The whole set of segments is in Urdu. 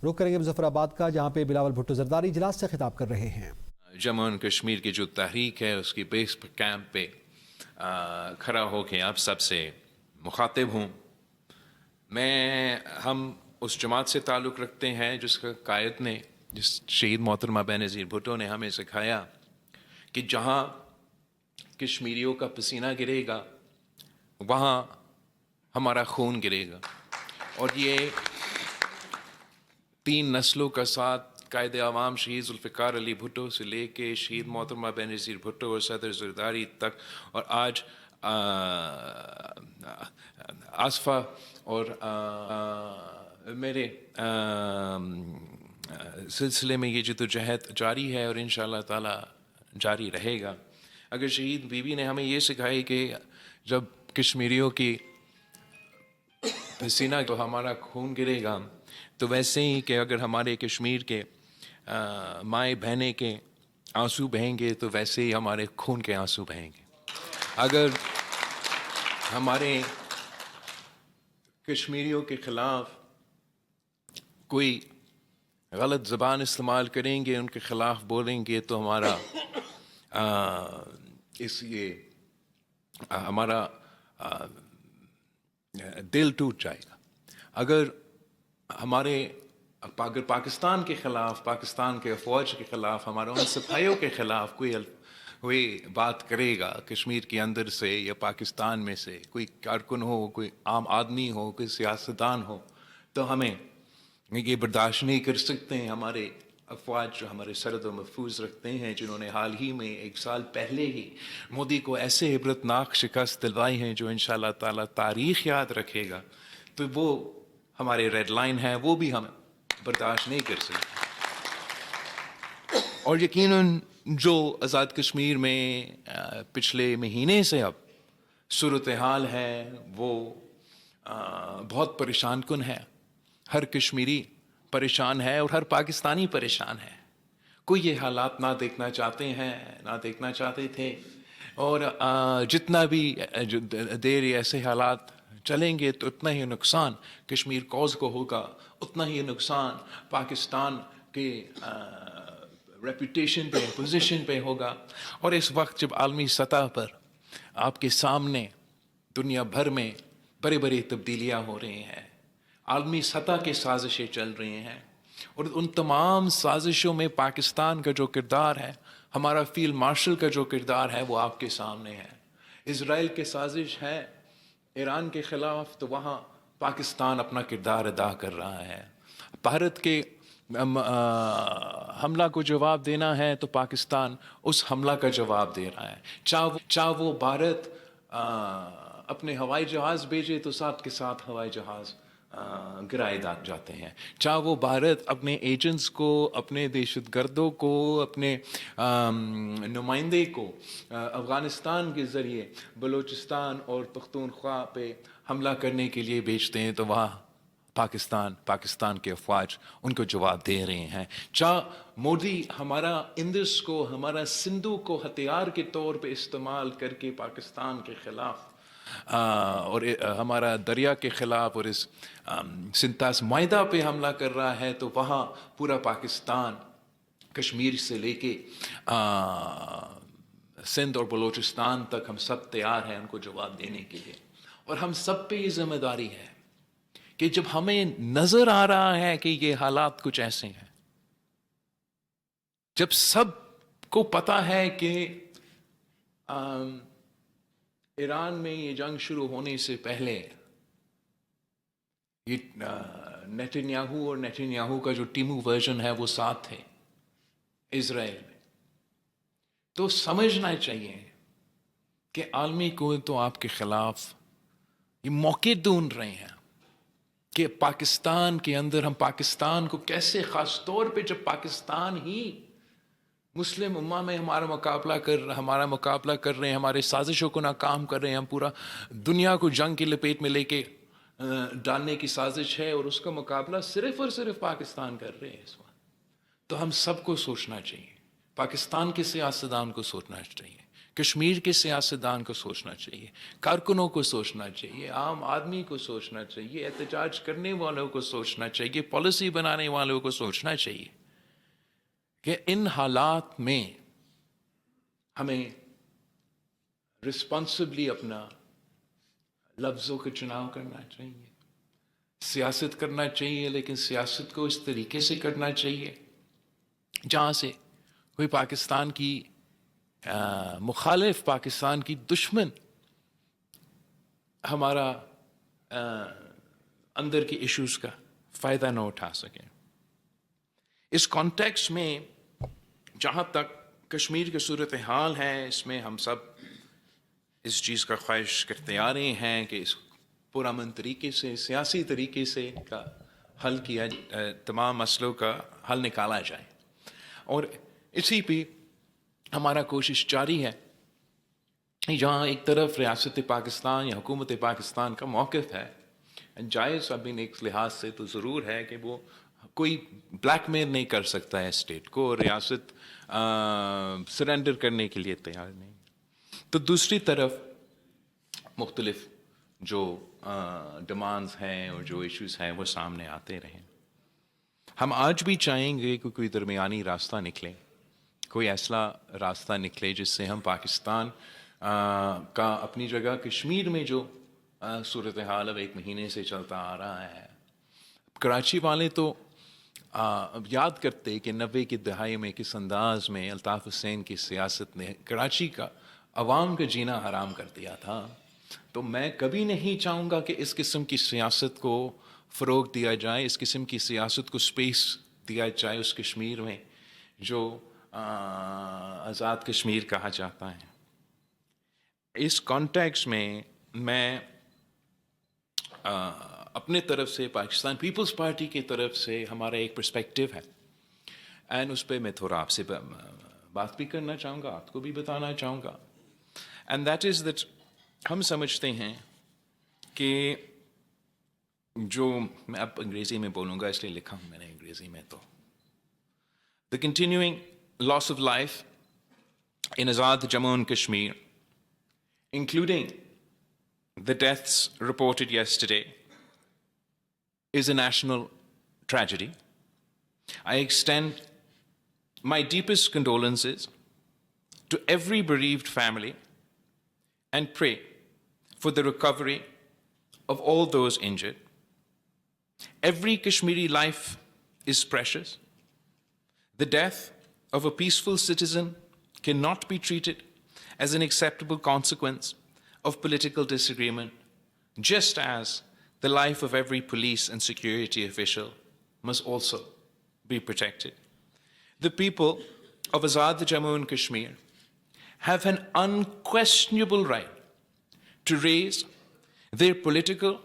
رخ کریں گے مظفر آباد کا، جہاں پہ بلاول بھٹو زرداری اجلاس سے خطاب کر رہے ہیں۔ جموں اینڈ کشمیر کی جو تحریک ہے اس کی بیس کیمپ پہ کھڑا ہو کے آپ سب سے مخاطب ہوں۔ ہم اس جماعت سے تعلق رکھتے ہیں جس کا قائد نے، جس شہید محترمہ بینظیر بھٹو نے ہمیں سکھایا کہ جہاں کشمیریوں کا پسینہ گرے گا وہاں ہمارا خون گرے گا، اور یہ 3 نسلوں کا ساتھ قائد عوام شہید ذوالفقار علی بھٹو سے لے کے شہید محترمہ بینظیر بھٹو اور صدر زرداری تک، اور آج آصفہ اور میرے سلسلے میں یہ جدوجہد جاری ہے اور انشاءاللہ تعالی جاری رہے گا۔ اگر شہید بیوی نے ہمیں یہ سکھائی کہ جب کشمیریوں کی پسینہ تو ہمارا خون گرے گا، تو ویسے ہی کہ اگر ہمارے کشمیر کے مائیں بہنیں کے آنسو بہیں گے تو ویسے ہی ہمارے خون کے آنسو بہیں گے۔ اگر ہمارے کشمیریوں کے خلاف کوئی غلط زبان استعمال کریں گے، ان کے خلاف بولیں گے، تو ہمارا ہمارا دل ٹوٹ جائے گا۔ اگر پاکستان کے خلاف، پاکستان کے افواج کے خلاف، ہمارے ان سپاہیوں کے خلاف کوئی بات کرے گا کشمیر کے اندر سے یا پاکستان میں سے، کوئی کارکن ہو، کوئی عام آدمی ہو، کوئی سیاستدان ہو، تو ہمیں یہ برداشت نہیں کر سکتے ہیں۔ ہمارے افواج جو ہمارے سرحد و محفوظ رکھتے ہیں، جنہوں نے حال ہی میں 1 سال پہلے ہی مودی کو ایسے عبرتناک شکست دلوائی ہیں جو انشاءاللہ تعالی تاریخ یاد رکھے گا، تو وہ ہمارے ریڈ لائن ہے، وہ بھی ہم برداشت نہیں کر سکتے۔ اور یقیناً جو آزاد کشمیر میں پچھلے مہینے سے اب صورتحال ہے وہ بہت پریشان کن ہے۔ ہر کشمیری پریشان ہے اور ہر پاکستانی پریشان ہے۔ کوئی یہ حالات نہ دیکھنا چاہتے ہیں، نہ دیکھنا چاہتے تھے، اور جتنا بھی دیر ایسے حالات چلیں گے تو اتنا ہی نقصان کشمیر کوز کو ہوگا، اتنا ہی نقصان پاکستان کے ریپوٹیشن پہ، پوزیشن پہ ہوگا۔ اور اس وقت جب عالمی سطح پر آپ کے سامنے دنیا بھر میں بڑی بڑی تبدیلیاں ہو رہی ہیں، عالمی سطح کی سازشیں چل رہی ہیں، اور ان تمام سازشوں میں پاکستان کا جو کردار ہے، ہمارا فیلڈ مارشل کا جو کردار ہے، وہ آپ کے سامنے ہے۔ اسرائیل کی سازش ہے ایران کے خلاف، تو وہاں پاکستان اپنا کردار ادا کر رہا ہے۔ بھارت کے حملہ کو جواب دینا ہے تو پاکستان اس حملہ کا جواب دے رہا ہے۔ چاہے وہ بھارت اپنے ہوائی جہاز بھیجے تو ساتھ کے ساتھ ہوائی جہاز گرائے جاتے ہیں، چاہے وہ بھارت اپنے ایجنٹس کو، اپنے دہشت گردوں کو، اپنے نمائندے کو افغانستان کے ذریعے بلوچستان اور پختونخوا پہ حملہ کرنے کے لیے بھیجتے ہیں، تو وہاں پاکستان کے افواج ان کو جواب دے رہے ہیں۔ چاہے مودی ہمارا اندس کو، ہمارا سندھو کو ہتھیار کے طور پہ استعمال کر کے پاکستان کے خلاف اور ہمارا دریا کے خلاف اور اس سنتاس معاہدہ پہ حملہ کر رہا ہے، تو وہاں پورا پاکستان کشمیر سے لے کے سندھ اور بلوچستان تک ہم سب تیار ہیں ان کو جواب دینے کے لیے۔ اور ہم سب پہ یہ ذمہ داری ہے کہ جب ہمیں نظر آ رہا ہے کہ یہ حالات کچھ ایسے ہیں، جب سب کو پتا ہے کہ ایران میں یہ جنگ شروع ہونے سے پہلے یہ نیتنیاہو کا جو ٹیمو ورژن ہے وہ ساتھ تھے اسرائیل میں، تو سمجھنا چاہیے کہ عالمی قوت تو آپ کے خلاف یہ موقع ڈھونڈ رہے ہیں کہ پاکستان کے اندر ہم پاکستان کو کیسے، خاص طور پہ جب پاکستان ہی مسلم امہ میں ہمارا مقابلہ کر رہے ہیں، ہمارے سازشوں کو ناکام کر رہے ہیں، ہم پورا دنیا کو جنگ کی لپیٹ میں لے کے ڈالنے کی سازش ہے، اور اس کا مقابلہ صرف اور صرف پاکستان کر رہے ہیں اس وقت۔ تو ہم سب کو سوچنا چاہیے، پاکستان کے سیاستدان کو سوچنا چاہیے کشمیر کے سیاستدان کو سوچنا چاہیے, کارکنوں کو سوچنا چاہیے, عام آدمی کو سوچنا چاہیے, احتجاج کرنے والوں کو سوچنا چاہیے, پالیسی بنانے والوں کو سوچنا چاہیے کہ ان حالات میں ہمیں رسپانسبلی اپنا لفظوں کا چناؤ کرنا چاہیے, سیاست کرنا چاہیے, لیکن سیاست کو اس طریقے سے کرنا چاہیے جہاں سے کوئی پاکستان کی مخالف, پاکستان کی دشمن ہمارا اندر کی ایشوز کا فائدہ نہ اٹھا سکیں. اس کانٹیکسٹ میں جہاں تک کشمیر کی صورتحال ہے, اس میں ہم سب اس چیز کا خواہش کرتے آ رہے ہیں کہ اس پرامن طریقے سے, سیاسی طریقے سے کا حل کیا, تمام مسئلوں کا حل نکالا جائے, اور اسی پہ ہمارا کوشش جاری ہے. جہاں ایک طرف ریاست پاکستان یا حکومت پاکستان کا موقف ہے جائز, ابھی ایک لحاظ سے تو ضرور ہے کہ وہ کوئی بلیک میل نہیں کر سکتا ہے اسٹیٹ کو, ریاست سرنڈر کرنے کے لیے تیار نہیں. تو دوسری طرف مختلف جو ڈیمانڈز ہیں اور جو ایشوز ہیں وہ سامنے آتے رہیں. ہم آج بھی چاہیں گے کہ کوئی درمیانی راستہ نکلے, کوئی ایسا راستہ نکلے جس سے ہم پاکستان کا اپنی جگہ کشمیر میں جو صورتحال اب 1 مہینے سے چلتا آ رہا ہے, کراچی والے تو یاد کرتے کہ 90 کی دہائی میں کس انداز میں الطاف حسین کی سیاست نے کراچی کا عوام کا جینا حرام کر دیا تھا. تو میں کبھی نہیں چاہوں گا کہ اس قسم کی سیاست کو فروغ دیا جائے, اس قسم کی سیاست کو سپیس دیا جائے اس کشمیر میں جو آزاد کشمیر کہا جاتا ہے. اس کانٹیکسٹ میں اپنے طرف سے پاکستان پیپلز پارٹی کی طرف سے ہمارا ایک پرسپیکٹیو ہے, اینڈ اس پہ میں تھوڑا آپ سے بات بھی کرنا چاہوں گا, آپ کو بھی بتانا چاہوں گا. اینڈ دیٹ از دیٹ ہم سمجھتے ہیں کہ جو میں اب انگریزی میں بولوں گا, اس لیے لکھا ہوں میں نے انگریزی میں, تو the continuing loss of life in Azad Jammu and Kashmir, including the deaths reported yesterday, is a national tragedy. I extend my deepest condolences to every bereaved family and pray for the recovery of all those injured. Every Kashmiri life is precious. The death of a peaceful citizen cannot be treated as an acceptable consequence of political disagreement, just as the life of every police and security official must also be protected. The people of Azad Jammu and Kashmir have an unquestionable right to raise their political,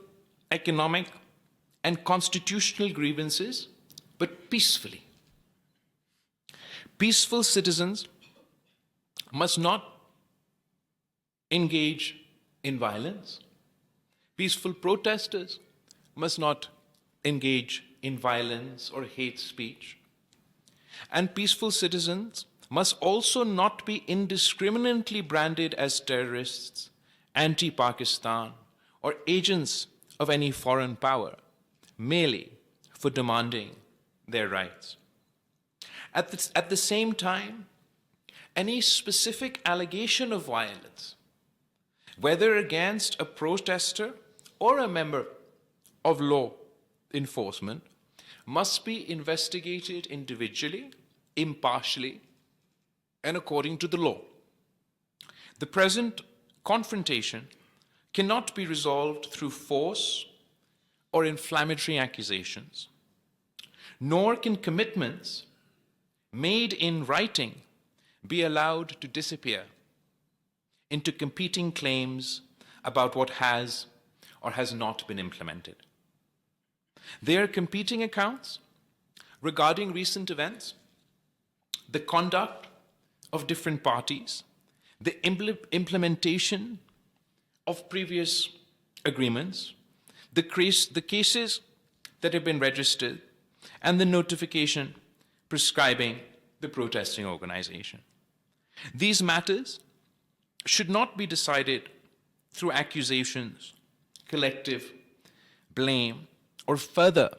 economic, and constitutional grievances, but peacefully. Peaceful citizens must not engage in violence. Peaceful protesters must not engage in violence or hate speech. And peaceful citizens must also not be indiscriminately branded as terrorists, anti-Pakistan, or agents of any foreign power, merely for demanding their rights. At the same time, any specific allegation of violence, whether against a protester or a member of law enforcement, must be investigated individually, impartially, and according to the law. The present confrontation cannot be resolved through force or inflammatory accusations, nor can commitments made in writing be allowed to disappear into competing claims about what has or has not been implemented. There are competing accounts regarding recent events, the conduct of different parties, the implementation of previous agreements, the cases that have been registered, and the notification prescribing the protesting organization. These matters should not be decided through accusations, collective blame, or further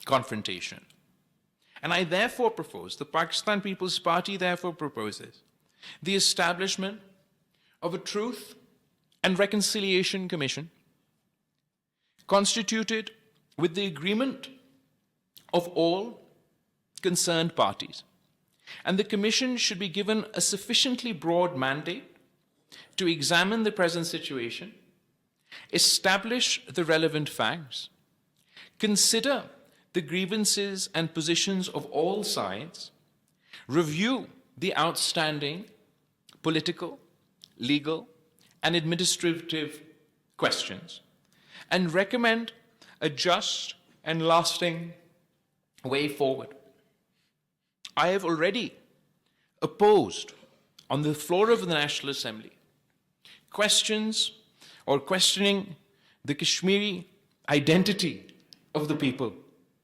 confrontation. And I therefore propose, the Pakistan People's Party therefore proposes, the establishment of a Truth and Reconciliation Commission constituted with the agreement of all concerned parties. And the Commission should be given a sufficiently broad mandate to examine the present situation, establish the relevant facts, consider the grievances and positions of all sides, review the outstanding political, legal, and administrative questions, and recommend a just and lasting way forward. I have already opposed on the floor of the National Assembly questioning the Kashmiri identity of the people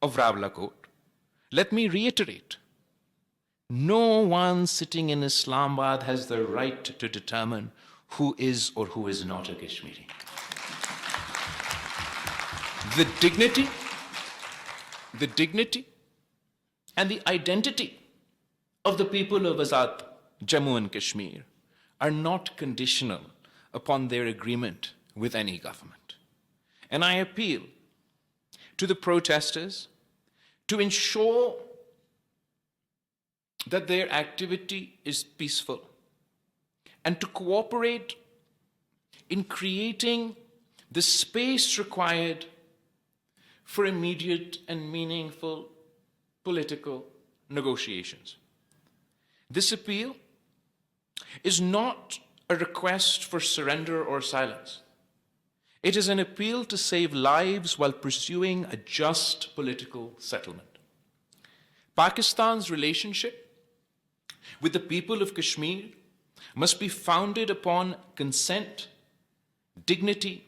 of Rawalakot. Let me reiterate, no one sitting in Islamabad has the right to determine who is or who is not a Kashmiri. The dignity and the identity of the people of Azad Jammu and Kashmir are not conditional upon their agreement with any government. And I appeal to the protesters to ensure that their activity is peaceful and to cooperate in creating the space required for immediate and meaningful political negotiations. This appeal is not a request for surrender or silence. It is an appeal to save lives while pursuing a just political settlement. Pakistan's relationship with the people of Kashmir must be founded upon consent, dignity,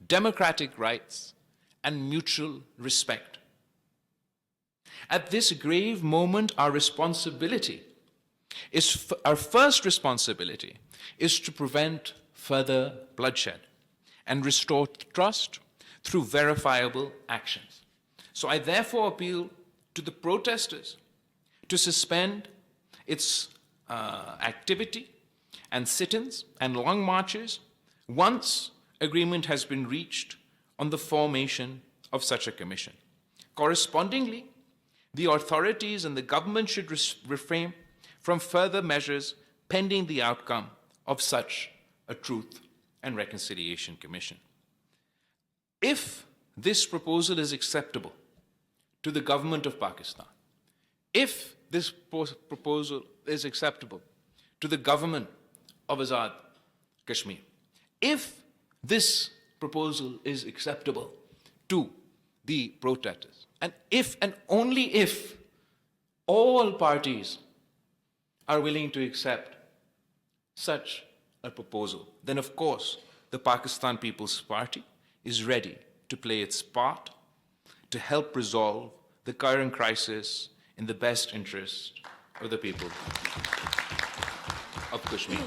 democratic rights, and mutual respect. At this grave moment, our first responsibility is to prevent further bloodshed and restore trust through verifiable actions. So I therefore appeal to the protesters to suspend its activity and sit-ins and long marches once agreement has been reached on the formation of such a commission. Correspondingly, the authorities and the government should refrain from further measures pending the outcome of such a Truth and Reconciliation Commission. If this proposal is acceptable to the government of Pakistan, if this proposal is acceptable to the government of Azad Kashmir, if this proposal is acceptable to the protesters, and if and only if all parties are willing to accept such a proposal, then of course the Pakistan People's Party is ready to play its part to help resolve the current crisis in the best interest of the people of Kashmir.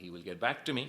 he will get back to me.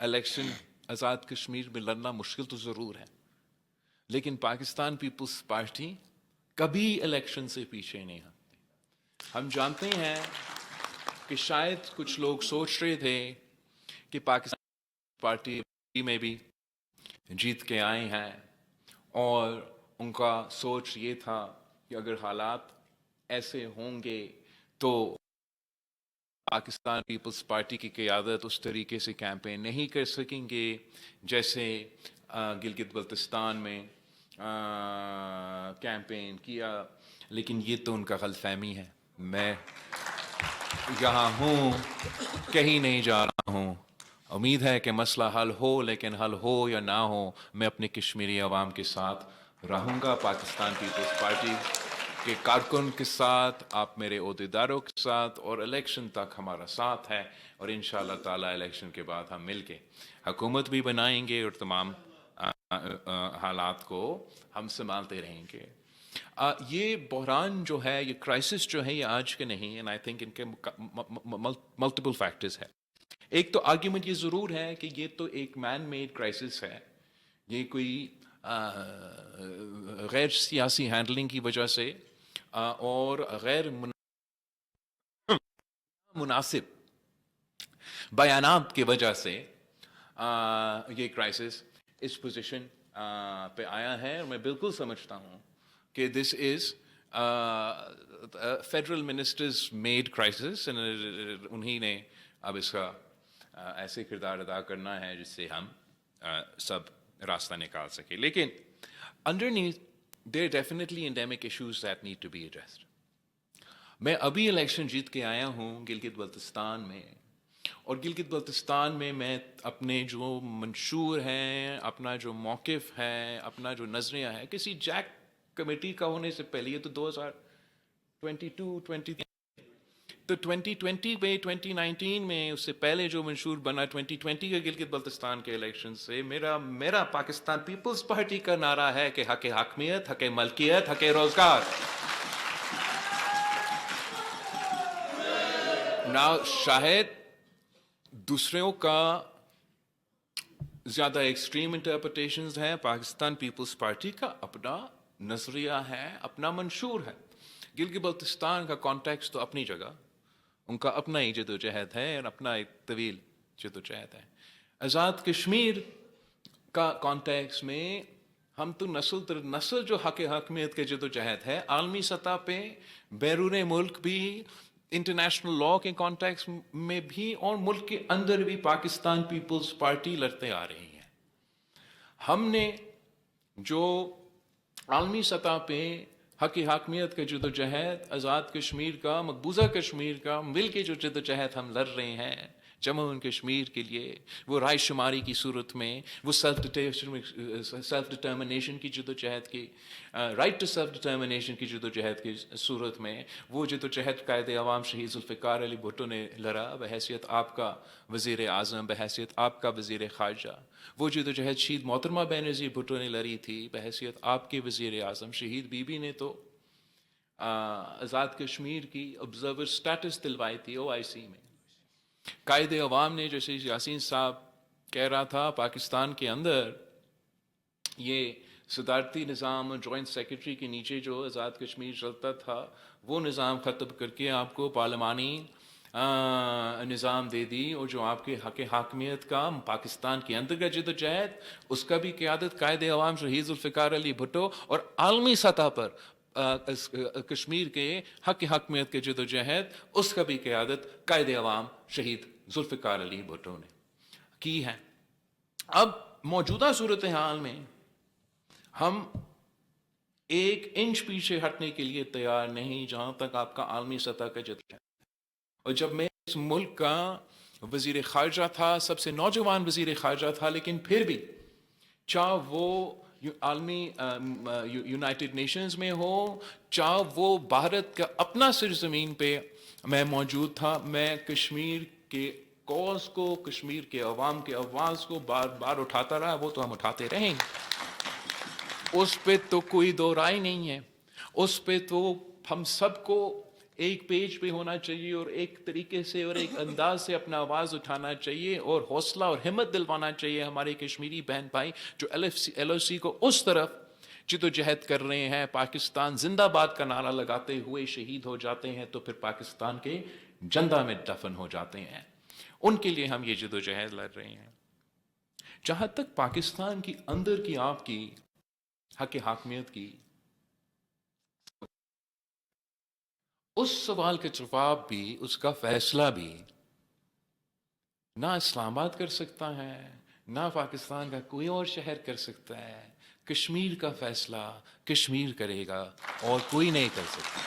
Election Azad Kashmir میں لڑنا مشکل تو ضرور ہے، لیکن پاکستان پیپلز پارٹی کبھی الیکشن سے پیچھے نہیں ہٹتی۔ ہم جانتے ہیں کہ شاید کچھ لوگ سوچ رہے تھے کہ پاکستان پارٹی میں بھی جیت کے آئے ہیں، اور ان کا سوچ یہ تھا کہ اگر حالات ایسے ہوں گے تو پاکستان پیپلز پارٹی کی قیادت اس طریقے سے کیمپین نہیں کر سکیں گے جیسے گلگت بلتستان میں کیمپین کیا، لیکن یہ تو ان کا غلط فہمی ہے۔ میں یہاں ہوں، کہیں نہیں جا رہا ہوں، امید ہے کہ مسئلہ حل ہو، لیکن حل ہو یا نہ ہو میں اپنے کشمیری عوام کے ساتھ رہوں گا، پاکستان پیپلز پارٹی کے کارکن کے ساتھ، آپ میرے عہدیداروں کے ساتھ، اور الیکشن تک ہمارا ساتھ ہے، اور انشاءاللہ تعالی الیکشن کے بعد ہم مل کے حکومت بھی بنائیں گے اور تمام حالات کو ہم سنبھالتے رہیں گے۔ یہ بحران جو ہے، یہ کرائسس جو ہے، یہ آج کے نہیں، اینڈ آئی تھنک ان کے ملٹیپل فیکٹرز ہے۔ ایک تو آرگیومنٹ یہ ضرور ہے کہ یہ تو ایک مین میڈ کرائسس ہے، یہ کوئی غیر سیاسی ہینڈلنگ کی وجہ سے اور غیر مناسب بیانات کی وجہ سے یہ کرائسس اس پوزیشن پہ آیا ہے، اور میں بالکل سمجھتا ہوں کہ دس از فیڈرل منسٹرز میڈ کرائسس، انہی نے اب اس کا ایسے کردار ادا کرنا ہے جس سے ہم سب راستہ نکال سکیں۔ لیکن underneath there are definitely endemic issues that need to be addressed۔ میں ابھی الیکشن جیت کے آیا ہوں گلگت بلتستان میں، اور گلگت بلتستان میں میں اپنے جو منشور ہیں، اپنا جو موقف ہے، اپنا جو نظریہ ہے، کسی جیک کمیٹی کا ہونے سے پہلے، یہ تو 2022 تو 2020 میں 2019 میں اس سے پہلے جو منشور بنا 2020 کے گلگت بلتستان کے الیکشن سے، میرا پاکستان پیپلز پارٹی کا نعرہ ہے کہ حق حاکمیت، حق ملکیت، حق روزگار۔ شاید دوسروں کا زیادہ ایکسٹریم انٹرپریٹیشنز ہیں، پاکستان پیپلز پارٹی کا اپنا نظریہ ہے، اپنا منشور ہے۔ گلگت بلتستان کا کانٹیکس تو اپنی جگہ، ان کا اپنا ہی جد و جہد ہے اور اپنا ایک طویل جد و جہد ہے۔ آزاد کشمیر کا کانٹیکس میں ہم تو نسل در نسل جو حق حاکمیت کے جد و جہد ہے، عالمی سطح پہ، بیرون ملک بھی، انٹرنیشنل لاء کے کانٹیکس میں بھی، اور ملک کے اندر بھی پاکستان پیپلز پارٹی لڑتے آ رہی ہے۔ ہم نے جو عالمی سطح پہ حق حاکمیت کا جد و جہد، آزاد کشمیر کا، مقبوضہ کشمیر کا مل کے جو جد و جہد ہم لڑ رہے ہیں جموں اینڈ کشمیر کے لیے، وہ رائے شماری کی صورت میں، وہ سیلف ڈٹرمنیشن کی جد و جہد کی، رائٹ ٹو سیلف ڈٹرمنیشن کی جد و جہد کی صورت میں، وہ جد و جہد قائد عوام شہید ذوالفقار علی بھٹو نے لڑا بحیثیت آپ کا وزیر اعظم، بحیثیت آپ کا وزیر خارجہ، وہ جد و جہد شہید محترمہ بینظیر بھٹو نے لڑی تھی بحیثیت آپ کے وزیر اعظم۔ شہید بی بی نے تو آزاد کشمیر کی آبزرور سٹیٹس دلوائی تھی OIC میں۔ قائد عوام نے، جیسے یاسین صاحب کہہ رہا تھا، پاکستان کے اندر یہ صدارتی نظام جوائنٹ سیکرٹری کے نیچے جو آزاد کشمیر چلتا تھا، وہ نظام ختم کر کے آپ کو پارلیمانی نظام دے دی، اور جو آپ کے حق حاکمیت کا پاکستان کے اندر کا جد و جہد، اس کا بھی قیادت قائد عوام شہید ذوالفقار علی بھٹو، اور عالمی سطح پر کشمیر کے حق حاکمیت کے جد و جہد، اس کا بھی قیادت قائد عوام شہید ذوالفقار علی بھٹو نے کی ہے۔ اب موجودہ صورتحال میں ہم ایک انچ پیچھے ہٹنے کے لیے تیار نہیں جہاں تک آپ کا عالمی سطح کا جد ہے۔ اور جب میں اس ملک کا وزیر خارجہ تھا، سب سے نوجوان وزیر خارجہ تھا، لیکن پھر بھی چاہے وہ عالمی یونائٹڈ نیشنز میں ہو، چاہے وہ بھارت کا اپنا سرزمین پہ میں موجود تھا، میں کشمیر کے کوز کو، کشمیر کے عوام کے آواز کو بار بار اٹھاتا رہا، وہ تو ہم اٹھاتے رہیں گے، اس پہ تو کوئی دو رائے نہیں ہے، اس پہ تو ہم سب کو ایک پیج پہ ہونا چاہیے اور ایک طریقے سے اور ایک انداز سے اپنا آواز اٹھانا چاہیے اور حوصلہ اور ہمت دلوانا چاہیے ہمارے کشمیری بہن بھائی جو ایل او سی کو اس طرف جدوجہد کر رہے ہیں. پاکستان زندہ باد کا نعرہ لگاتے ہوئے شہید ہو جاتے ہیں تو پھر پاکستان کے جندہ میں دفن ہو جاتے ہیں. ان کے لیے ہم یہ جدوجہد لڑ رہے ہیں. جہاں تک پاکستان کی اندر کی آپ کی حق حاکمیت کی اس سوال کا جواب بھی اس کا فیصلہ بھی نہ اسلام آباد کر سکتا ہے نہ پاکستان کا کوئی اور شہر کر سکتا ہے. کشمیر کا فیصلہ کشمیر کرے گا اور کوئی نہیں کر سکتا.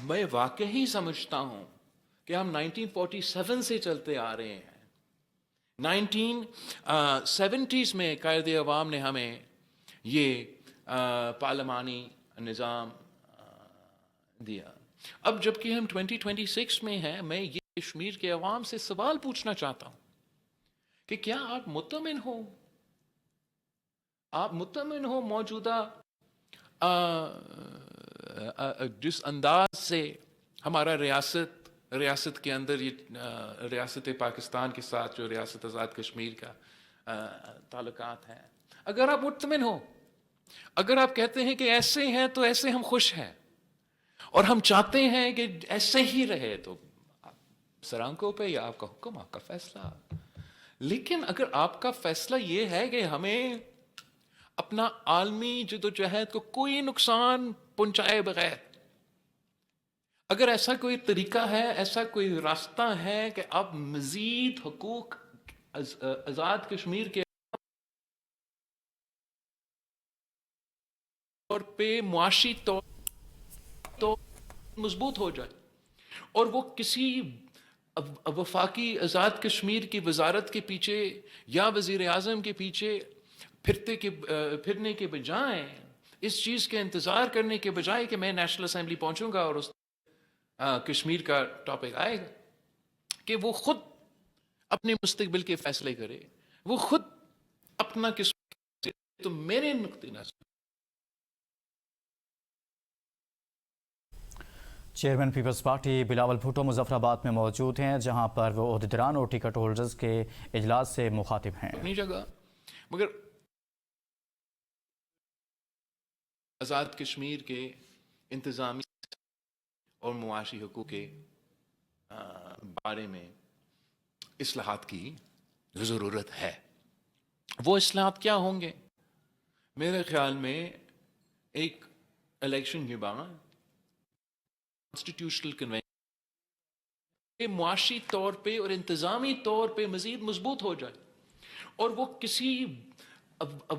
میں واقعی سمجھتا ہوں کہ ہم 1947 سے چلتے آ رہے ہیں. 1970s میں قائد عوام نے ہمیں یہ پارلیمانی نظام دیا. اب جبکہ ہم 2026 میں ہیں میں یہ کشمیر کے عوام سے سوال پوچھنا چاہتا ہوں کہ کیا آپ مطمئن ہو موجودہ جس انداز سے ہمارا ریاست کے اندر یہ ریاست پاکستان کے ساتھ جو ریاست آزاد کشمیر کا تعلقات ہیں, اگر آپ مطمئن ہو, اگر آپ کہتے ہیں کہ ایسے ہیں تو ایسے ہم خوش ہیں اور ہم چاہتے ہیں کہ ایسے ہی رہے, تو سرانکوں پہ یا آپ کا حکم, آپ کا فیصلہ. لیکن اگر آپ کا فیصلہ یہ ہے کہ ہمیں اپنا عالمی جدوجہد کو کوئی نقصان پہنچائے بغیر, اگر ایسا کوئی طریقہ ہے, ایسا کوئی راستہ ہے کہ اب مزید حقوق آزاد کشمیر کے طور پہ معاشی طور تو مضبوط ہو جائے اور وہ کسی وفاقی آزاد کشمیر کی وزارت کے پیچھے یا وزیر اعظم کے پیچھے پھرنے کے بجائے, اس چیز کے انتظار کرنے کے بجائے کہ میں نیشنل اسمبلی پہنچوں گا اور اس کشمیر کا ٹاپک آئے گا, کہ وہ خود اپنے مستقبل کے فیصلے کرے, وہ خود اپنا قسمت. تو میرے نقطۂ نظر چیئرمین پیپلز پارٹی بلاول بھٹو مظفر آباد میں موجود ہیں, جہاں پر وہ عہدیداران اور ٹکٹ ہولڈرز کے اجلاس سے مخاطب ہیں. اپنی جگہ, مگر آزاد کشمیر کے انتظامی اور معاشی حقوق کے بارے میں اصلاحات کی ضرورت ہے. وہ اصلاحات کیا ہوں گے؟ میرے خیال میں ایک الیکشن کے بعد کانسٹیٹیوشنل کنونشن معاشی طور پہ اور انتظامی طور پہ مزید مضبوط ہو جائے اور وہ کسی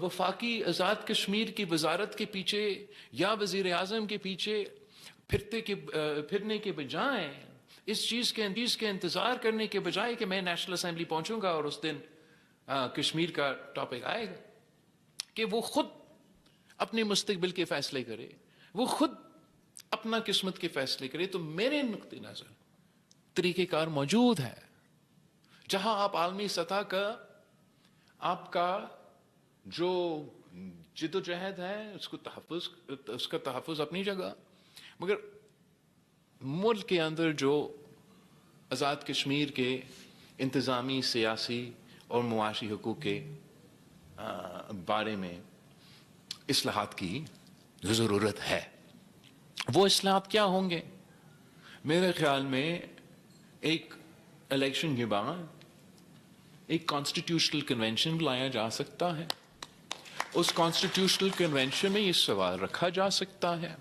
وفاقی آزاد کشمیر کی وزارت کے پیچھے یا وزیر اعظم کے پیچھے پھرنے کے بجائے, اس چیز کے انتظار کرنے کے بجائے کہ میں نیشنل اسمبلی پہنچوں گا اور اس دن کشمیر کا ٹاپک آئے گا, کہ وہ خود اپنے مستقبل کے فیصلے کرے, وہ خود اپنا قسمت کے فیصلے کرے. تو میرے نقطۂ نظر طریقہ کار موجود ہے جہاں آپ عالمی سطح کا آپ کا جو جدوجہد ہے اس کا تحفظ اپنی جگہ, مگر ملک کے اندر جو آزاد کشمیر کے انتظامی, سیاسی اور معاشی حقوق کے بارے میں اصلاحات کی ضرورت ہے. وہ اصلاحات کیا ہوں گے؟ میرے خیال میں ایک الیکشن کے بعد ایک کانسٹیٹیوشنل کنونشن بلایا جا سکتا ہے. اس کانسٹیٹیوشنل کنونشن میں یہ سوال رکھا جا سکتا ہے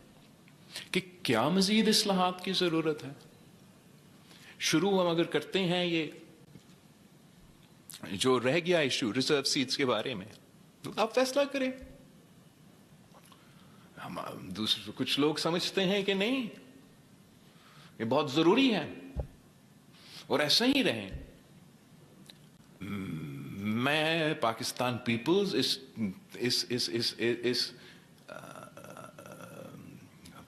کہ کیا مزید اصلاحات کی ضرورت ہے. شروع ہم اگر کرتے ہیں یہ جو رہ گیا ایشو ریزرو سیٹس کے بارے میں, تو آپ فیصلہ کریں. کچھ لوگ سمجھتے ہیں کہ نہیں یہ بہت ضروری ہے اور ایسا ہی رہے. میں پاکستان پیپلز اس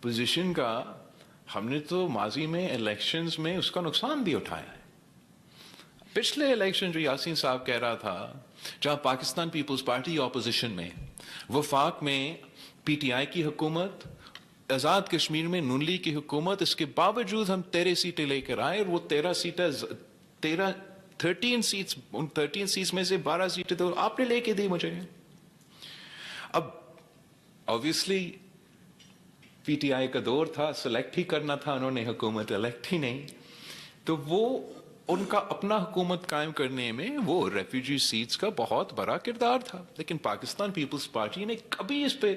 پوزیشن کا, ہم نے تو ماضی میں الیکشنز میں اس کا نقصان بھی اٹھایا ہے. پچھلے الیکشن جو یاسین صاحب کہہ رہا تھا, جہاں پاکستان پیپلز پارٹی اپوزیشن میں, وفاق میں پی ٹی آئی کی حکومت, آزاد کشمیر میں نون لیگ کی حکومت, اس کے باوجود ہم 13 سیٹیں لے کر آئے, اور وہ 13 سیٹیں 13 سیٹس, ان 13 سیٹس میں سے 12 سیٹیں تو آپ نے لے کے دی مجھے. اب obviously پی ٹی آئی کا دور تھا, سلیکٹ ہی کرنا تھا, انہوں نے حکومت الیکٹ ہی نہیں, تو وہ ان کا اپنا حکومت قائم کرنے میں وہ ریفیوجی سیٹس کا بہت بڑا کردار تھا. لیکن پاکستان پیپلز پارٹی نے کبھی اس پہ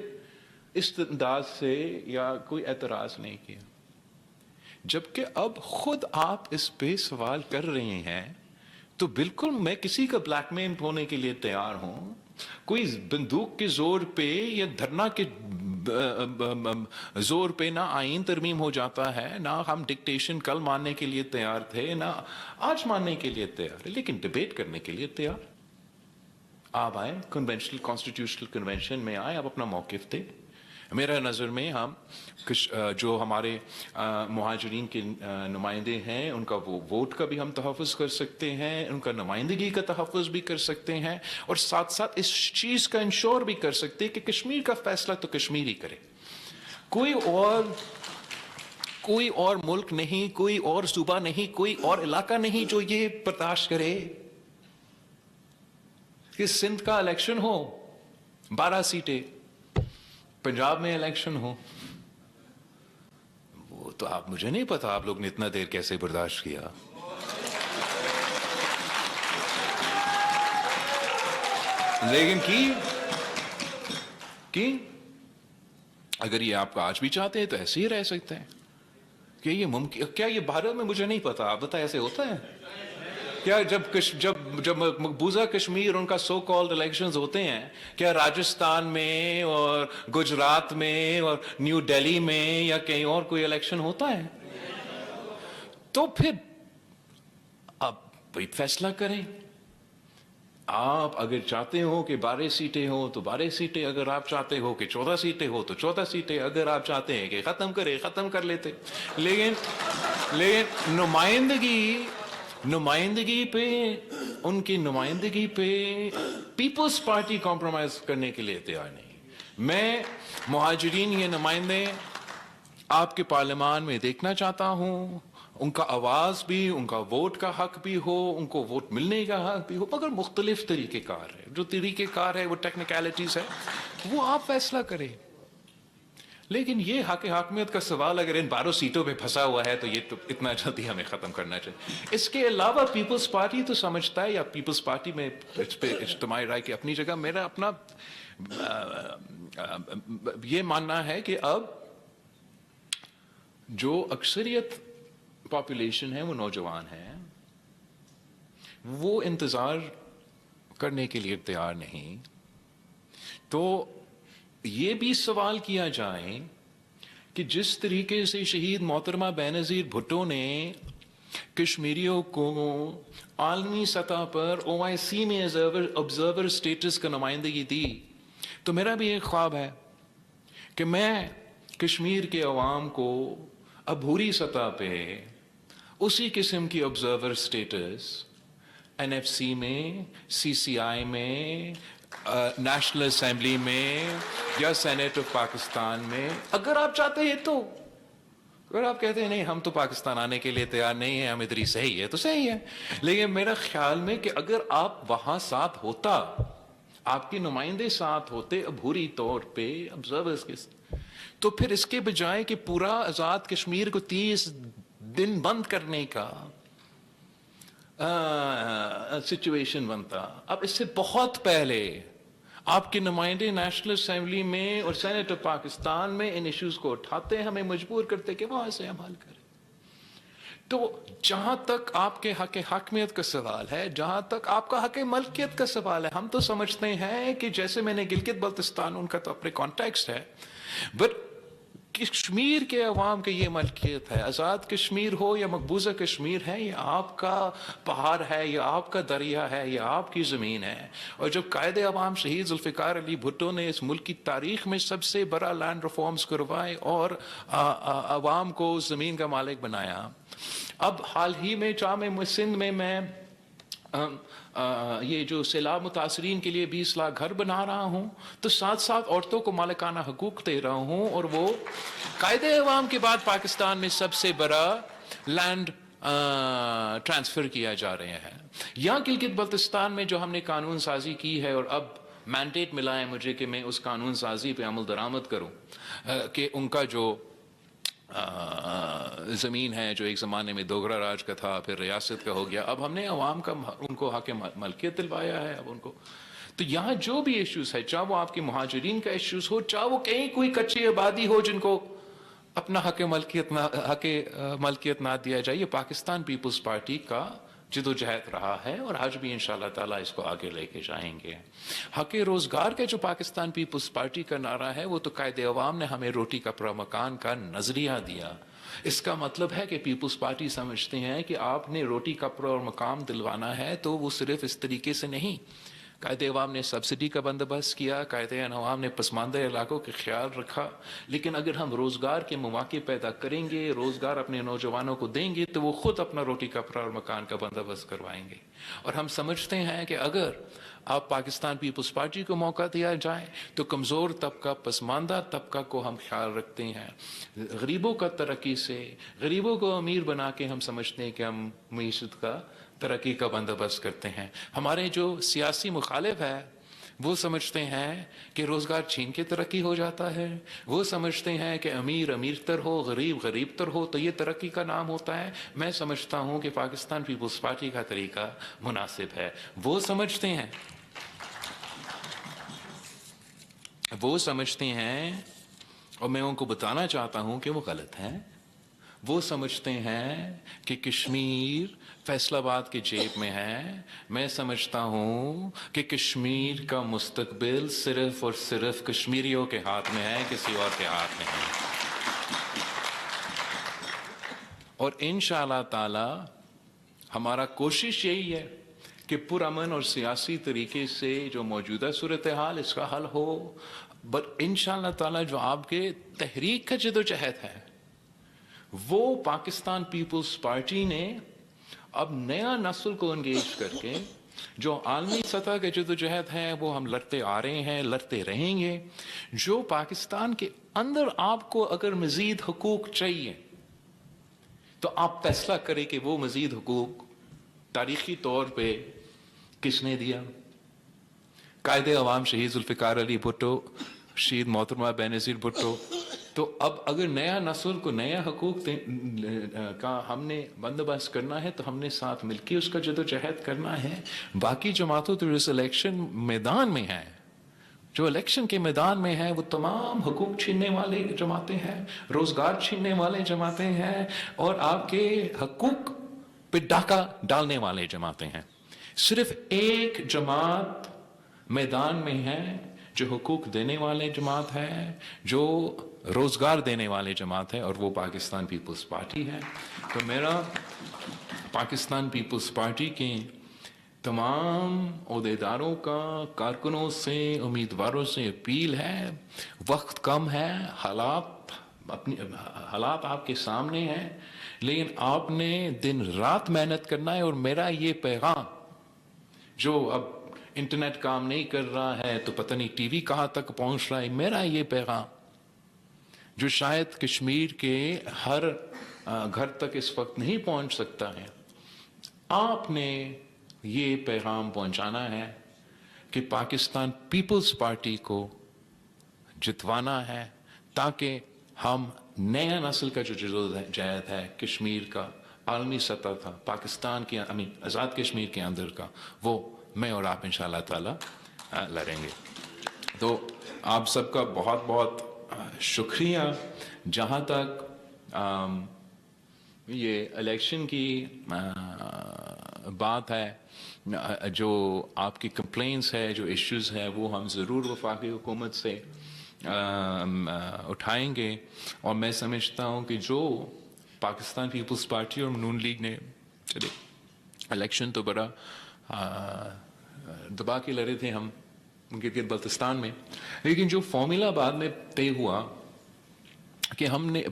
اس انداز سے یا کوئی اعتراض نہیں کیا, جبکہ اب خود آپ اس پہ سوال کر رہے ہیں تو بالکل میں کسی کا بلیک میل ہونے کے لیے تیار ہوں. کوئی بندوق کے زور پہ یا دھرنا کے زور پہ نہ آئین ترمیم ہو جاتا ہے, نہ ہم ڈکٹیشن کل ماننے کے لیے تیار تھے, نہ آج ماننے کے لیے تیار ہے, لیکن ڈیبیٹ کرنے کے لیے تیار. آپ آئے کنونشنل کانسٹیٹیوشنل کنونشن میں آئے, آپ اپنا موقف دے. میرا نظر میں ہم جو ہمارے مہاجرین کے نمائندے ہیں ان کا وہ ووٹ کا بھی ہم تحفظ کر سکتے ہیں, ان کا نمائندگی کا تحفظ بھی کر سکتے ہیں, اور ساتھ ساتھ اس چیز کا انشور بھی کر سکتے ہیں کہ کشمیر کا فیصلہ تو کشمیر ہی کرے. کوئی اور ملک نہیں, کوئی اور صوبہ نہیں, کوئی اور علاقہ نہیں جو یہ برداشت کرے کہ سندھ کا الیکشن ہو 12 سیٹیں, پنجاب میں الیکشن ہو. وہ تو آپ, مجھے نہیں پتا آپ لوگ نے اتنا دیر کیسے برداشت کیا. لیکن کی اگر یہ آپ کا آج بھی چاہتے ہیں تو ایسے ہی رہ سکتے ہیں. کہ یہ ممکن, کیا یہ بھارت میں, مجھے نہیں پتا, آپ بتائیں ایسے ہوتا ہے کیا؟ جب مقبوضہ کشمیر ان کا سو کالڈ الیکشنز ہوتے ہیں, کیا راجستھان میں اور گجرات میں اور نیو دہلی میں یا کہیں اور کوئی الیکشن ہوتا ہے؟ تو پھر آپ وہی فیصلہ کریں. آپ اگر چاہتے ہو کہ 12 سیٹیں ہو تو 12 سیٹیں, اگر آپ چاہتے ہو کہ 14 سیٹیں ہو تو 14 سیٹیں, اگر آپ چاہتے ہیں کہ ختم کر لیتے. لیکن نمائندگی پہ, ان کی نمائندگی پہ پیپلز پارٹی کمپرومائز کرنے کے لیے تیار نہیں. میں مہاجرین یہ نمائندے آپ کے پارلیمان میں دیکھنا چاہتا ہوں, ان کا آواز بھی, ان کا ووٹ کا حق بھی ہو, ان کو ووٹ ملنے کا حق بھی ہو, مگر مختلف طریقے کار ہے. جو طریقے کار ہے وہ ٹیکنیکلٹیز ہے, وہ آپ فیصلہ کریں. لیکن یہ حق حاکمیت کا سوال اگر ان 12 سیٹوں پہ پھنسا ہوا ہے تو یہ تو اتنا جلدی ہمیں ختم کرنا چاہیے. اس کے علاوہ پیپلز پارٹی تو سمجھتا ہے, یا پیپلز پارٹی میں اس پہ اجتماعی رائے کی اپنی جگہ, میرا اپنا یہ ماننا ہے کہ اب جو اکثریت پاپولیشن ہے وہ نوجوان ہے, وہ انتظار کرنے کے لیے تیار نہیں. تو یہ بھی سوال کیا جائے کہ جس طریقے سے شہید محترمہ بینظیر بھٹو نے کشمیریوں کو عالمی سطح پر OIC میں آبزرور سٹیٹس کا نمائندگی دی, تو میرا بھی ایک خواب ہے کہ میں کشمیر کے عوام کو عبوری سطح پہ اسی قسم کی آبزرور سٹیٹس NFC میں, CCI میں, نیشنل اسمبلی میں یا سینیٹ آف پاکستان میں, اگر آپ چاہتے ہیں تو. اگر آپ کہتے ہیں نہیں ہم تو پاکستان آنے کے لیے تیار نہیں ہیں, ہم ادھر ہی صحیح ہے تو صحیح ہے. لیکن میرا خیال میں کہ اگر آپ وہاں ساتھ ہوتا, آپ کے نمائندے ساتھ ہوتے عبوری طور پہ آبزرورز کے, تو پھر اس کے بجائے کہ پورا آزاد کشمیر کو 30 دن بند کرنے کا سچویشن بنتا, اب اس سے بہت پہلے آپ کے نمائندے نیشنل اسمبلی میں اور سینیٹ آف پاکستان میں ان ایشوز کو اٹھاتے, ہمیں مجبور کرتے کہ وہاں سے ہم حل کریں. تو جہاں تک آپ کے حق حاکمیت کا سوال ہے, جہاں تک آپ کا حق ملکیت کا سوال ہے, ہم تو سمجھتے ہیں کہ جیسے میں نے گلگت بلتستان, ان کا تو اپنے کانٹیکسٹ ہے, بٹ کشمیر کے عوام کی یہ ملکیت ہے. آزاد کشمیر ہو یا مقبوضہ کشمیر ہے, یہ آپ کا پہاڑ ہے, یہ آپ کا دریا ہے, یہ آپ کی زمین ہے. اور جب قائد عوام شہید ذوالفقار علی بھٹو نے اس ملک کی تاریخ میں سب سے بڑا لینڈ ریفارمز کروائے اور عوام کو زمین کا مالک بنایا, اب حال ہی میں سندھ میں یہ جو سیلاب متاثرین کے لیے 20 لاکھ گھر بنا رہا ہوں تو ساتھ ساتھ عورتوں کو مالکانہ حقوق دے رہا ہوں، اور وہ قائد عوام کے بعد پاکستان میں سب سے بڑا لینڈ ٹرانسفر کیا جا رہے ہیں. یہاں گلگت بلتستان میں جو ہم نے قانون سازی کی ہے، اور اب مینڈیٹ ملا ہے مجھے کہ میں اس قانون سازی پہ عمل درآمد کروں، کہ ان کا جو زمین ہے جو ایک زمانے میں دوگرا راج کا تھا پھر ریاست کا ہو گیا، اب ہم نے عوام کا ان کو حق ملکیت دلوایا ہے. اب ان کو تو یہاں جو بھی ایشوز ہے، چاہے وہ آپ کے مہاجرین کا ایشوز ہو، چاہے وہ کہیں کوئی کچی آبادی ہو جن کو اپنا حق ملکیت نہ دیا جائے، یہ پاکستان پیپلز پارٹی کا جدوجہد رہا ہے، اور آج بھی انشاءاللہ تعالیٰ اس کو آگے لے کے جائیں گے. حق روزگار کا جو پاکستان پیپلز پارٹی کا نعرہ ہے، وہ تو قائد عوام نے ہمیں روٹی کپڑا مکان کا نظریہ دیا. اس کا مطلب ہے کہ پیپلز پارٹی سمجھتے ہیں کہ آپ نے روٹی کپڑا اور مقام دلوانا ہے تو وہ صرف اس طریقے سے نہیں. قائد عوام نے سبسڈی کا بندوبست کیا، قائد عوام نے پسماندہ علاقوں کا خیال رکھا، لیکن اگر ہم روزگار کے مواقع پیدا کریں گے، روزگار اپنے نوجوانوں کو دیں گے، تو وہ خود اپنا روٹی کپڑا اور مکان کا بندوبست کروائیں گے. اور ہم سمجھتے ہیں کہ اگر آپ پاکستان پیپلز پارٹی کو موقع دیا جائے تو کمزور طبقہ، پسماندہ طبقہ کو ہم خیال رکھتے ہیں. غریبوں کا ترقی سے، غریبوں کو امیر بنا کے ہم سمجھتے ہیں کہ ہم معیشت کا ترقی کا بندوبست کرتے ہیں. ہمارے جو سیاسی مخالف ہے وہ سمجھتے ہیں کہ روزگار چھین کے ترقی ہو جاتا ہے، وہ سمجھتے ہیں کہ امیر امیر تر ہو، غریب غریب تر ہو تو یہ ترقی کا نام ہوتا ہے. میں سمجھتا ہوں کہ پاکستان پیپلز پارٹی کا طریقہ مناسب ہے. وہ سمجھتے ہیں اور میں ان کو بتانا چاہتا ہوں کہ وہ غلط ہیں. وہ سمجھتے ہیں کہ کشمیر فیصل آباد کی جیب میں ہے. میں سمجھتا ہوں کہ کشمیر کا مستقبل صرف اور صرف کشمیریوں کے ہاتھ میں ہے، کسی اور کے ہاتھ میں ہے. اور انشاءاللہ تعالی ہمارا کوشش یہی ہے کہ پرامن اور سیاسی طریقے سے جو موجودہ صورتحال اس کا حل ہو. بٹ انشاءاللہ تعالی جو آپ کے تحریک کا جدوجہد ہے، وہ پاکستان پیپلز پارٹی نے اب نیا نسل کو انگیج کر کے جو عالمی سطح کے جدوجہد ہے وہ ہم لڑتے آ رہے ہیں، لڑتے رہیں گے. جو پاکستان کے اندر آپ کو اگر مزید حقوق چاہیے تو آپ فیصلہ کریں کہ وہ مزید حقوق تاریخی طور پہ کس نے دیا. قائد عوام شہید ذوالفقار علی بھٹو، شہید محترمہ بینظیر بھٹو. تو اب اگر نیا نسل کو نیا حقوق کا ہم نے بندوبست کرنا ہے تو ہم نے ساتھ مل کے اس کا جدوجہد کرنا ہے. باقی جماعتوں تو اس الیکشن میدان میں ہیں، جو الیکشن کے میدان میں ہیں وہ تمام حقوق چھیننے والے جماعتیں ہیں، روزگار چھیننے والے جماعتیں ہیں، اور آپ کے حقوق پہ ڈاکہ ڈالنے والے جماعتیں ہیں. صرف ایک جماعت میدان میں ہے جو حقوق دینے والے جماعت ہے، جو روزگار دینے والے جماعت ہے، اور وہ پاکستان پیپلز پارٹی ہے. تو میرا پاکستان پیپلز پارٹی کے تمام عہدیداروں کا، کارکنوں سے، امیدواروں سے اپیل ہے، وقت کم ہے، حالات آپ کے سامنے ہیں، لیکن آپ نے دن رات محنت کرنا ہے. اور میرا یہ پیغام، جو اب انٹرنیٹ کام نہیں کر رہا ہے تو پتہ نہیں ٹی وی کہاں تک پہنچ رہا ہے، میرا یہ پیغام جو شاید کشمیر کے ہر گھر تک اس وقت نہیں پہنچ سکتا ہے، آپ نے یہ پیغام پہنچانا ہے کہ پاکستان پیپلز پارٹی کو جتوانا ہے، تاکہ ہم نیا نسل کا جو جدوجہد ہے کشمیر کا، عالمی سطح تھا، پاکستان کے آزاد کشمیر کے اندر کا، وہ میں اور آپ انشاءاللہ تعالی لڑیں گے. تو آپ سب کا بہت بہت شکریہ. جہاں تک یہ الیکشن کی بات ہے، جو آپ کی کمپلینس ہے، جو ایشوز ہے، وہ ہم ضرور وفاقی حکومت سے اٹھائیں گے. اور میں سمجھتا ہوں کہ جو پاکستان پیپلز پارٹی اور نون لیگ نے چلے الیکشن تو بڑا دبا کے لڑے تھے ہم گلگت بلتستان میں، لیکن جو فارمولا بعد میں طے ہوا کہ ہم نے،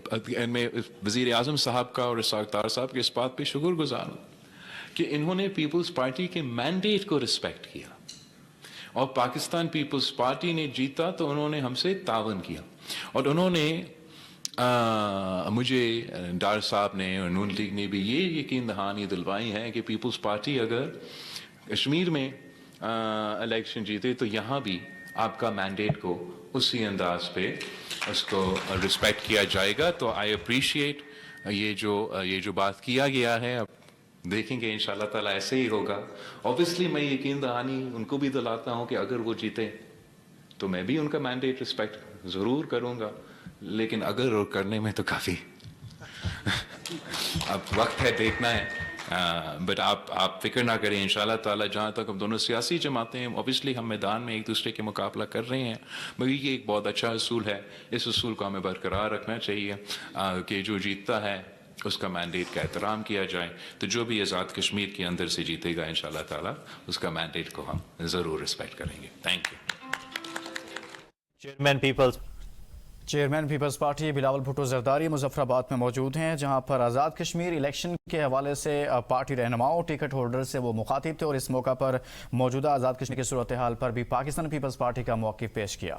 میں وزیر اعظم صاحب کا اور اسحاق ڈار صاحب کے اس بات پہ شکر گزار ہوں کہ انہوں نے پیپلز پارٹی کے مینڈیٹ کو رسپیکٹ کیا اور پاکستان پیپلز پارٹی نے جیتا تو انہوں نے ہم سے تعاون کیا اور انہوں نے مجھے ڈار صاحب نے اور نون لیگ نے بھی یہ یقین دہانی دلوائی ہے کہ پیپلز پارٹی اگر کشمیر میں الیکشن جیتے تو یہاں بھی آپ کا مینڈیٹ کو اسی انداز پہ اس کو رسپیکٹ کیا جائے گا. تو آئی اپریشیٹ یہ جو بات کیا گیا ہے. اب دیکھیں گے انشاءاللہ تعالیٰ ایسے ہی ہوگا. اوبیسلی میں یقین دہانی ان کو بھی دلاتا ہوں کہ اگر وہ جیتے تو میں بھی ان کا مینڈیٹ رسپیکٹ ضرور کروں گا, لیکن اگر کرنے میں تو کافی اب وقت ہے, دیکھنا ہے. بٹ آپ فکر نہ کریں انشاءاللہ تعالیٰ. جہاں تک اب دونوں سیاسی جماعتیں ہیں اوبیسلی ہم میدان میں ایک دوسرے کے مقابلہ کر رہے ہیں, مگر یہ ایک بہت اچھا اصول ہے. اس اصول کو ہمیں برقرار رکھنا چاہیے کہ جو جیتتا ہے اس کا مینڈیٹ کا احترام کیا جائے. تو جو بھی آزاد کشمیر کے اندر سے جیتے گا انشاءاللہ تعالیٰ اس کا مینڈیٹ کو ہم ضرور رسپیکٹ کریں گے. Thank you. Chairman Peoples Party Bilawal Bhutto Zardari Muzaffarabad میں موجود ہیں, جہاں پر آزاد کشمیر الیکشن کے حوالے سے پارٹی رہنماؤں ٹکٹ ہولڈر سے وہ مخاطب تھے اور اس موقع پر موجودہ آزاد کشمیر کی صورتحال پر بھی پاکستان پیپلز پارٹی کا موقف پیش کیا.